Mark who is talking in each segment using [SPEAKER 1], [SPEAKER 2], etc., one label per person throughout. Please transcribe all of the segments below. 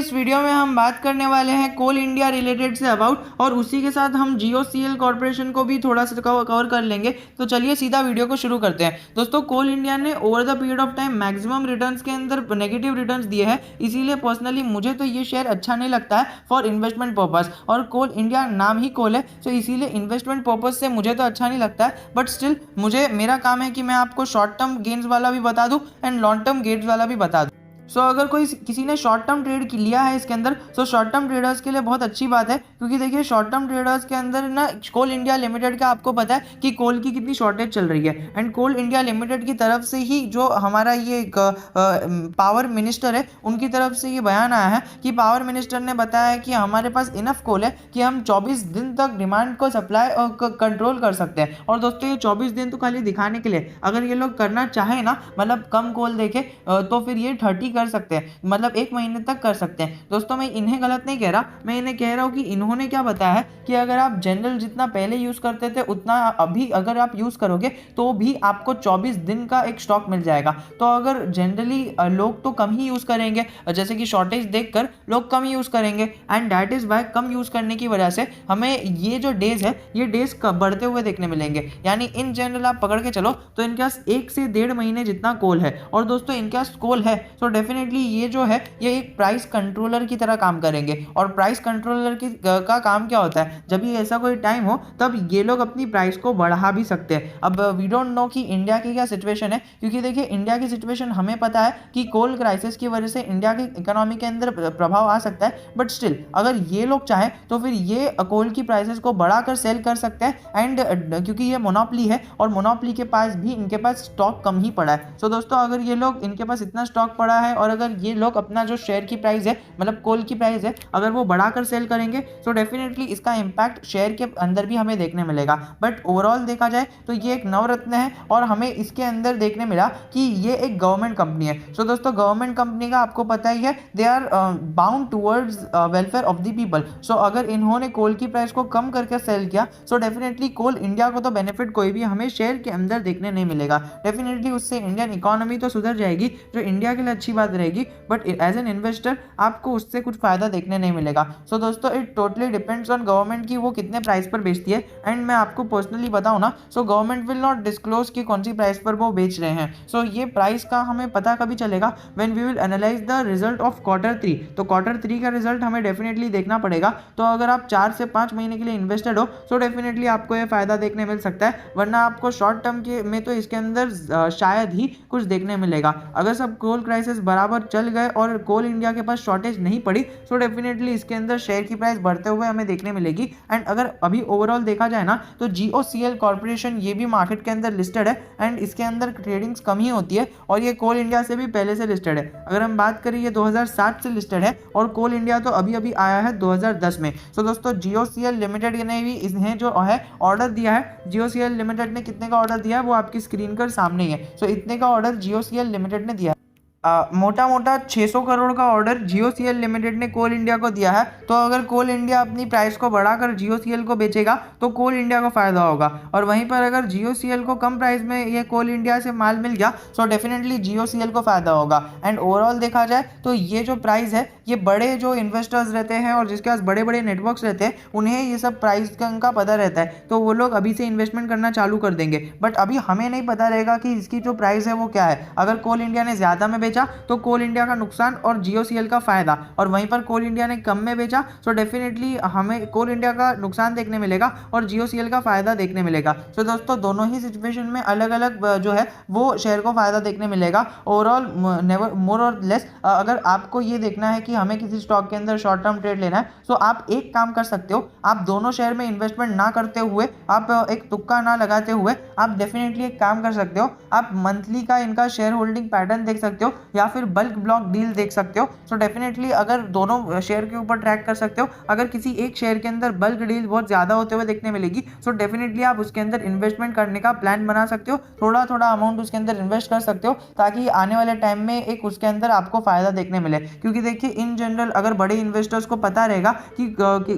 [SPEAKER 1] इस वीडियो में हम बात करने वाले हैं कोल इंडिया रिलेटेड से अबाउट, और उसी के साथ हम जियोसीएल कॉर्पोरेशन को भी थोड़ा सा कवर कर लेंगे। तो चलिए सीधा वीडियो को शुरू करते हैं। दोस्तों, कोल इंडिया ने over the period of time maximum returns के अंदर नेगेटिव रिटर्न्स दिए हैं, इसीलिए पर्सनली मुझे तो ये शेयर अच्छा नहीं लगता है फॉर इन्वेस्टमेंट पर्पस। और कोल इंडिया नाम ही कोल है, तो इसीलिए इन्वेस्टमेंट पर्पज से मुझे तो अच्छा नहीं लगता है। बट स्टिल मेरा काम है कि मैं आपको शॉर्ट टर्म गेन्स वाला भी बता दूं एंड लॉन्ग टर्म गेन्स वाला भी बता दूं। अगर किसी ने शॉर्ट टर्म ट्रेड लिया है इसके अंदर, शॉर्ट टर्म ट्रेडर्स के लिए बहुत अच्छी बात है, क्योंकि देखिए शॉर्ट टर्म ट्रेडर्स के अंदर ना कोल इंडिया लिमिटेड का आपको पता है कि कोल की कितनी शॉर्टेज चल रही है। एंड कोल इंडिया लिमिटेड की तरफ से ही जो हमारा ये पावर मिनिस्टर है, उनकी तरफ से ये बयान आया है कि पावर मिनिस्टर ने बताया है कि हमारे पास इनफ कोल है कि हम 24 दिन तक डिमांड को सप्लाई और कंट्रोल कर सकते हैं। और दोस्तों, ये 24 दिन तो खाली दिखाने के लिए, अगर ये लोग करना चाहे ना, मतलब कम कोल देखे तो फिर ये 30 कर सकते हैं, मतलब 1 महीने तक कर सकते हैं। दोस्तों, मैं इन्हें गलत नहीं कह रहा, मैं इन्हें कह रहा हूं कि इन्होंने क्या बताया है कि अगर आप जनरल जितना पहले यूज करते थे उतना अभी अगर आप यूज करोगे तो भी आपको 24 दिन का एक स्टॉक मिल जाएगा। तो अगर जनरली लोग तो कम ही यूज करेंगे, जैसे कि शॉर्टेज देखकर लोग कम यूज करेंगे, एंड दैट इज वाई कम यूज करने की वजह से हमें ये जो डेज है, ये डेज बढ़ते हुए देखने मिलेंगे। यानी इन जनरल आप पकड़ के चलो तो इनके पास 1 से 1.5 महीने जितना कोल है। और दोस्तों, इनके पास कोल है तो डेफिनेटली ये जो है ये एक प्राइस कंट्रोलर की तरह काम करेंगे। और प्राइस कंट्रोलर का काम क्या होता है, जब ये ऐसा कोई टाइम हो तब ये लोग अपनी प्राइस को बढ़ा भी सकते हैं। अब वी डोंट नो कि इंडिया की क्या सिचुएशन है, क्योंकि देखिए इंडिया की सिचुएशन हमें पता है कि कोल क्राइसिस की वजह से इंडिया की इकोनॉमी के अंदर प्रभाव आ सकता है। बट स्टिल अगर ये लोग चाहें तो फिर ये कोल की प्राइसेस को बढ़ाकर सेल कर सकते हैं। एंड क्योंकि ये मोनोपोली है और मोनोपोली के पास भी इनके पास स्टॉक कम ही पड़ा है। दोस्तों, अगर ये लोग इनके पास इतना स्टॉक पड़ा है और अगर ये लोग अपना जो शेयर की प्राइस है, मतलब कोल की प्राइस है, अगर वो बढ़ाकर सेल करेंगे तो डेफिनेटली इसका इंपैक्ट शेयर के अंदर भी हमें देखने मिलेगा। बट ओवरऑल देखा जाए तो ये एक नवरत्न है और हमें इसके अंदर देखने मिला कि ये एक गवर्नमेंट कंपनी है। दोस्तों, गवर्नमेंट कंपनी का आपको पता ही है, they are bound towards welfare of the people. अगर इन्होंने कोल की प्राइस को कम करके सेल किया तो डेफिनेटली कोल इंडिया को तो बेनिफिट कोई भी हमें शेयर के अंदर देखने नहीं मिलेगा। डेफिनेटली उससे इंडियन इकोनॉमी तो सुधर जाएगी, जो इंडिया के लिए अच्छी बात रहेगी, बट एज एन इन्वेस्टर आपको उससे कुछ फायदा देखने नहीं मिलेगा। दोस्तों, it totally depends on government की वो कितने प्राइस पर बेचती है। एंड मैं आपको पर्सनली बताऊं ना, गवर्नमेंट विल नॉट डिस्क्लोज कि कौन सी प्राइस पर वो बेच रहे हैं। ये प्राइस का हमें पता कभी चलेगा when we will analyse the result of Q3। तो Q3 का रिजल्ट हमें डेफिनेटली देखना पड़ेगा। तो अगर आप 4 से 5 महीने के लिए इन्वेस्टेड हो तो डेफिनेटली आपको ये फायदा देखने मिल सकता है, वरना आपको शॉर्ट टर्म के में तो इसके अंदर शायद ही कुछ देखने मिलेगा। अगर सब कोल क्राइसिस बराबर चल गए और कोल इंडिया के पास शॉर्टेज नहीं पड़ी तो डेफिनेटली इसके अंदर शेयर की प्राइस बढ़ते हुए हमें देखने मिलेगी। एंड अगर अभी ओवरऑल देखा जाए ना, तो जियोसीएल कॉर्पोरेशन ये भी मार्केट के अंदर लिस्टेड है एंड इसके अंदर ट्रेडिंग्स कम ही होती है, और ये कोल इंडिया से भी पहले से लिस्टेड है। अगर हम बात करें, ये 2007 से लिस्टेड है और कोल इंडिया तो अभी अभी आया है 2010 में। दोस्तों, जियोसीएल लिमिटेड ने भी इन्हें जो है ऑर्डर दिया है, जियोसीएल लिमिटेड ने कितने का ऑर्डर दिया है वो आपकी स्क्रीन पर सामने ही है। इतने का ऑर्डर जियोसीएल लिमिटेड ने दिया है। मोटा मोटा 600 करोड़ का ऑर्डर जियोसीएल लिमिटेड ने कोल इंडिया को दिया है। तो अगर कोल इंडिया अपनी प्राइस को बढ़ाकर जियोसीएल को बेचेगा तो कोल इंडिया को फायदा होगा, और वहीं पर अगर जियोसीएल को कम प्राइस में ये कोल इंडिया से माल मिल गया तो डेफिनेटली जियोसीएल को फायदा होगा। एंड ओवरऑल देखा जाए तो ये जो प्राइस है, ये बड़े जो इन्वेस्टर्स रहते हैं और जिसके पास बड़े बड़े नेटवर्क्स रहते हैं, उन्हें ये सब प्राइस का पता रहता है, तो वो लोग अभी से इन्वेस्टमेंट करना चालू कर देंगे। बट अभी हमें नहीं पता रहेगा कि इसकी जो प्राइस है वो क्या है। अगर कोल इंडिया ने ज्यादा में तो कोल इंडिया का नुकसान और जियोसीएल का फायदा, और वहीं पर कोल इंडिया ने कम में बेचा तो डेफिनेटली हमें कोल इंडिया का नुकसान देखने मिलेगा और जियोसीएल का फायदा देखने मिलेगा। दोस्तों, दोनों ही सिचुएशन में अलग अलग जो है वो शेयर को फायदा देखने मिलेगा। ओवरऑल नेवर मोर और लेस, अगर आपको ये देखना है कि हमें किसी स्टॉक के अंदर शॉर्ट टर्म ट्रेड लेना है तो आप एक काम कर सकते हो, आप दोनों शेयर में इन्वेस्टमेंट ना करते हुए, आप एक तुक्का ना लगाते हुए, आप डेफिनेटली एक काम कर सकते हो, आप मंथली का इनका शेयर होल्डिंग पैटर्न देख सकते हो या फिर बल्क ब्लॉक डील देख सकते हो। डेफिनेटली अगर दोनों शेयर के ऊपर ट्रैक कर सकते हो, अगर किसी एक शेयर के अंदर बल्क डील बहुत ज्यादा होते हुए देखने मिलेगी तो डेफिनेटली आप उसके अंदर इन्वेस्टमेंट करने का प्लान बना सकते हो, थोड़ा थोड़ा अमाउंट उसके अंदर इन्वेस्ट कर सकते हो, ताकि आने वाले टाइम में एक उसके अंदर आपको फायदा देखने मिले। क्योंकि देखिए इन जनरल अगर बड़े इन्वेस्टर्स को पता रहेगा कि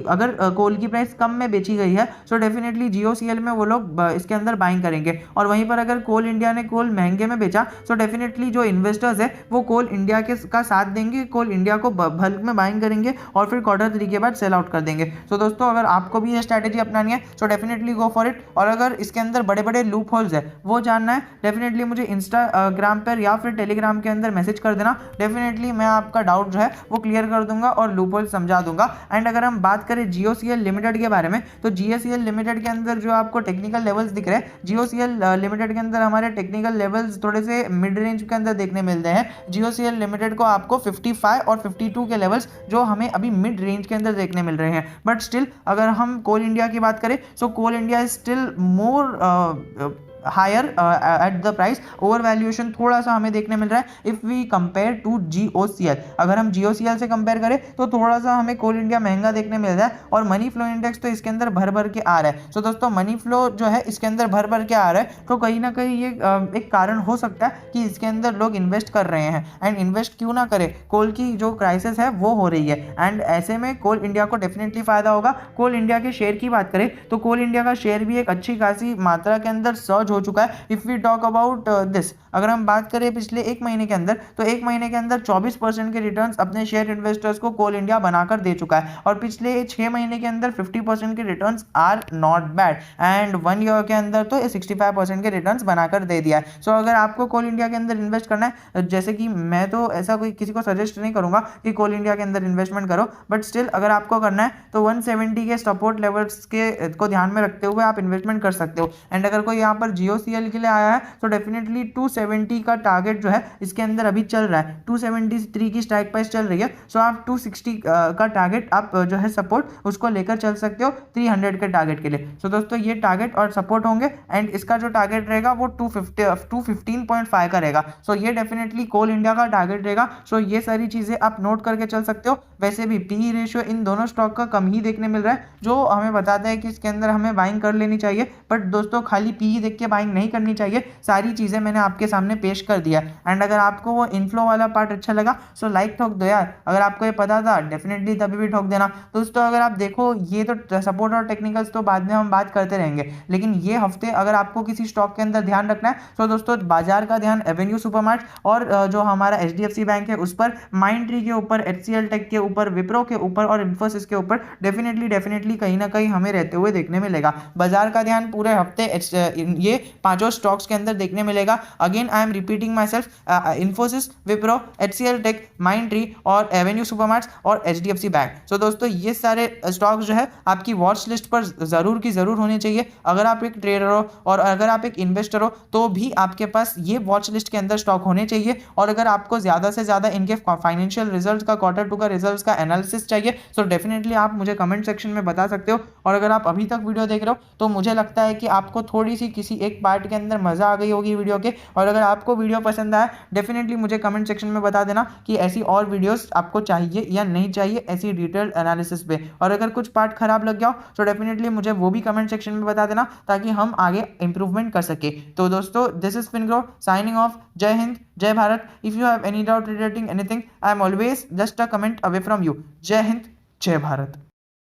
[SPEAKER 1] अगर कोल की प्राइस कम में बेची गई है तो डेफिनेटली जियोसीएल में वो लोग इसके अंदर बाइंग करेंगे, और वहीं पर अगर कोल इंडिया ने कोल महंगे में बेचा तो डेफिनेटली जो इन्वेस्टर्स है है वो कोल इंडिया के का साथ देंगे, कोल इंडिया को बल्क में बाइंग करेंगे और फिर Q3 के बाद सेल आउट कर देंगे। तो दोस्तों अगर आपको भी ये स्ट्रैटेजी अपनानी है तो डेफिनेटली गो फॉर इट। और अगर इसके अंदर बड़े बड़े लूप होल्स है वो जानना है, डेफिनेटली मुझे इंस्टाग्राम पर या फिर टेलीग्राम के अंदर मैसेज कर देना। डेफिनेटली मैं आपका डाउट जो है वो क्लियर कर दूंगा और लूप होल समझा दूंगा। एंड अगर हम बात करें GOCL लिमिटेड के बारे में, तो GOCL लिमिटेड के अंदर जो आपको टेक्निकल लेवल्स दिख रहे हैं, GOCL लिमिटेड के अंदर हमारे टेक्निकल लेवल्स थोड़े से मिड रेंज के अंदर देखने मिलते हैं। GOCL लिमिटेड को आपको 55 और 52 के लेवल्स जो हमें अभी मिड रेंज के अंदर देखने मिल रहे हैं। बट स्टिल अगर हम कोल इंडिया की बात करें so Coal India is still more higher at the price. Over valuation थोड़ा सा हमें देखने मिल रहा है if we compare to GOCL। अगर हम GOCL से कंपेयर करें तो थोड़ा सा हमें कोल इंडिया महंगा देखने मिल रहा है। और मनी फ्लो इंडेक्स तो इसके अंदर भर भर के आ रहा है। सो दोस्तों मनी फ्लो जो है इसके अंदर भर भर के आ रहा है, तो कहीं ना कहीं ये एक कारण हो सकता है कि इसके अंदर लोग इन्वेस्ट कर रहे हैं। एंड इन्वेस्ट क्यों ना करें, कोल की जो क्राइसिस है वो हो रही है एंड ऐसे में कोल इंडिया को डेफिनेटली फायदा होगा। कोल इंडिया के शेयर की बात करें तो कोल इंडिया का शेयर भी एक अच्छी खासी मात्रा के अंदर सर्ज हो चुका है। If we talk about this, अगर हम बात करें पिछले एक महीने के अंदर, तो एक महीने के अंदर 24% के रिटर्न्स अपने शेयर इन्वेस्टर्स को कोल इंडिया बनाकर दे चुका है। और पिछले 6 महीने के अंदर 50% के returns are not bad and 1 year के अंदर तो 65% के रिटर्न्स बनाकर दे दिया है। सो अगर आपको कोल इंडिया के अंदर इन्वेस्ट करना है, जैसे कि मैं तो ऐसा कोई किसी को सजेस्ट नहीं करूंगा कि कोल इंडिया के अंदर इन्वेस्टमेंट करो, बट स्टिल अगर आपको करना है तो 170 के सपोर्ट लेवल्स के को ध्यान में रखते हुए आप इन्वेस्टमेंट कर सकते हो। एंड अगर कोई यहाँ पर GOCL के लिए आया है तो डेफिनेटली 270 का टारगेट जो है इसके अंदर अभी चल रहा है, 273 की स्ट्राइक प्राइस चल रही है। सो आप 260 का टारगेट आप जो है सपोर्ट उसको लेकर चल सकते हो 300 के टारगेट के लिए। सो दोस्तों ये टारगेट और सपोर्ट होंगे एंड इसका जो टारगेट रहेगा वो 215.5 का रहेगा। सो ये डेफिनेटली कोल इंडिया का टारगेट रहेगा। सो ये सारी चीजें आप नोट करके चल सकते हो। वैसे भी PE रेशियो इन दोनों स्टॉक का कम ही देखने मिल रहा है, जो हमें बताता है कि इसके अंदर हमें बाइंग कर लेनी चाहिए। बट दोस्तों खाली PE देख के बाइंग नहीं करनी चाहिए, सारी चीजें मैंने आपके सामने पेश कर दिया। एंड अगर आपको वो इनफ्लो वाला पार्ट अच्छा लगा सो लाइक ठोक दो यार, अगर आपको ये पता था डेफिनेटली तभी भी ठोक देना। दोस्तों अगर आप देखो ये तो सपोर्ट और टेक्निकल्स तो बाद में हम बात करते रहेंगे, लेकिन ये हफ्ते अगर आपको किसी स्टॉक के अंदर ध्यान रखना है तो दोस्तों बाजार का ध्यान एवेन्यू सुपरमार्ट और जो हमारा HDFC बैंक है उस पर, माइंडट्री के ऊपर, HCL टेक के ऊपर, विप्रो के ऊपर और इन्फोसिस के ऊपर डेफिनेटली कहीं ना कहीं हमें रहते हुए देखने मिलेगा। बाजार का ध्यान पूरे हफ्ते ये पांचों स्टॉक्स के अंदर देखने मिलेगा। Again I am repeating myself, Infosys, Wipro, HCL tech, Mindtree और एवेन्यू सुपरमार्ट्स और HDFC बैंक। सो दोस्तों ये सारे स्टॉक्स जो है आपकी वॉच लिस्ट पर जरूर की जरूर होने चाहिए। अगर आप एक ट्रेडर हो और अगर आप एक इन्वेस्टर हो तो भी आपके पास ये वॉच लिस्ट के अंदर स्टॉक होने चाहिए। और अगर आपको ज्यादा से ज्यादा इनके फाइनेंशियल रिजल्ट्स का, Q2 का रिजल्ट्स का एनालिसिस चाहिए तो डेफिनेटली आप मुझे कमेंट सेक्शन में बता सकते हो। और अगर आप अभी तक वीडियो देख रहे हो तो मुझे लगता है कि आपको थोड़ी सी किसी एक पार्ट के अंदर मजा आ गई होगी वीडियो के। और अगर आपको वीडियो पसंद आया डेफिनेटली मुझे कमेंट सेक्शन में बता देना कि ऐसी और वीडियोस आपको चाहिए या नहीं चाहिए ऐसी डिटेल्ड एनालिसिस पे। और अगर कुछ पार्ट खराब लग गया हो तो डेफिनेटली मुझे वो भी कमेंट सेक्शन में बता देना ताकि हम आगे इंप्रूवमेंट कर सके। तो दोस्तों दिस इज फिनग्रो साइनिंग ऑफ। जय हिंद, जय Bharat. If you have any doubt relating anything I am always just a comment away from you. जय हिंद, जय भारत।